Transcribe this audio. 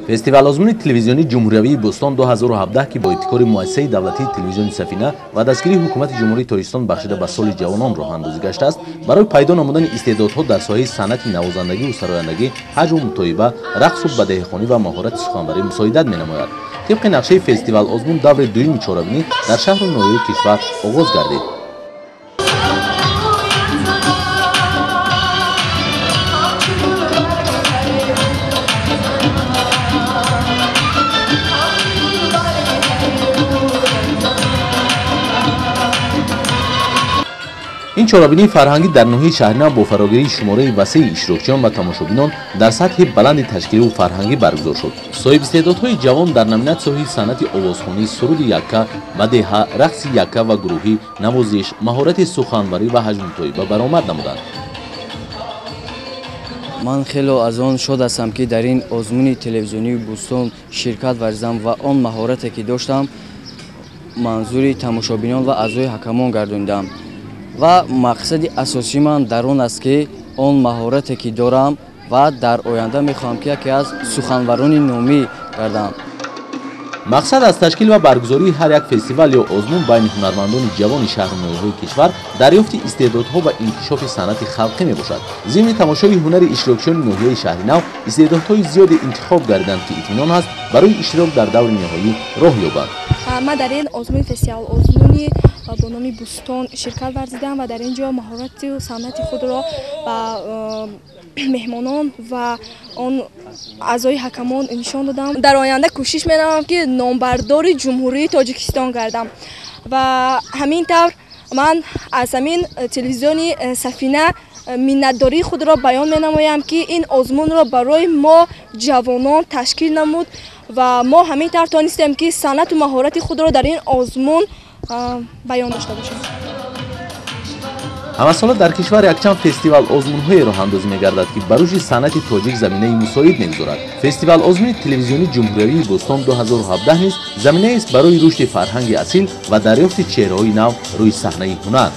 фестивал озмуни телевизиони ҷумҳуриявии Бӯстон 2017 ки бо ибтикори муассисаи давлатии телевизиони Сафина ва дастгирии ҳукумати ҷумҳурии Тоҷикистон бахшида ба соли ҷавонон роҳандозӣ гашта барои пайдо намудани истеъдодҳо дар соҳаи санъати навозандагиву сарояндагӣ, ҳаҷму мутоиба, рақсу бадеҳихонӣ ва маҳорати суханбарӣ мусоидат менамояд. тибқи нақшаи фестивал озмун даври дуюми чорабинӣ дар шаҳру ноҳияи кишвар оғоз гардид. ин чорабинии фарҳангӣ дар ноҳияи шаҳринав бо фарогирии шумораи васеи иштирокчиён ва тамошобинон дар сатҳи баланди ташкиливу фарҳангӣ баргузор шуд. соҳибистеъдодҳои ҷавон дар номинатсияи соҳаи санъати овозхонӣ, суруди якка, бадеҳа, рақси якка ва гурӯҳӣ, навозиш, маҳорати суханбарӣ ва ҳаҷмутоиба баромад намуданд. ман хело аз он шод ҳастам ки дар ин озмуни телевизионии Бӯстон ширкат варзидам ва он маҳорате ки доштам манзури тамошобинон ва аъзои ҳакамон гардондам. ва мақсади асосии ман дар он аст ки он маҳорате ки дорам ва дар оянда мехоҳам ки яке аз суханварони номӣ гардам. мақсад аз ташкил ва баргузории ҳар як фестивал ё озмун байни ҳунармандони ҷавони шаҳру ноҳияҳои кишвар дарёфти истеъдодҳо ва инкишофи санъати халқӣ мебошад. зимни тамошои ҳунари иштирокчиёни ноҳияи шаҳри нав истеъдодҳои зиёде интихоб гардиданд ки итминон ҳаст барои иштирок дар даври ниҳоӣ роҳ ёбанд. ман дар ин озмуни фестивал озмуни бо номи Бӯстон ширкат варзидам ва дар ин ҷо маҳорату санъати худро ба меҳмонон ва он аъзои ҳакамон нишон додам. дар оянда кӯшиш менамам ки номбардори ҷумҳурии Тоҷикистон гардам ва ҳамин тавр ман аз ҳамин телевизиони Сафина миннатдории худро баён менамоям ки ин озмунро барои мо ҷавонон ташкил намуд ва мо ҳамин тавр тонистем ки санъату маҳорати худро дар ин озмун баён дошта бошем. ҳамасола дар кишвар якчанд фестивал озмунҳое роҳандозӣ мегардад ки ба рушди санъати тоҷик заминаи мусоид мегузорад. фестивал озмуни телевизионии ҷумҳуриявии Бӯстон 2017 низ заминаест барои рушди фарҳанги асил ва дарёфти чеҳраҳои нав рӯи саҳнаи ҳунар.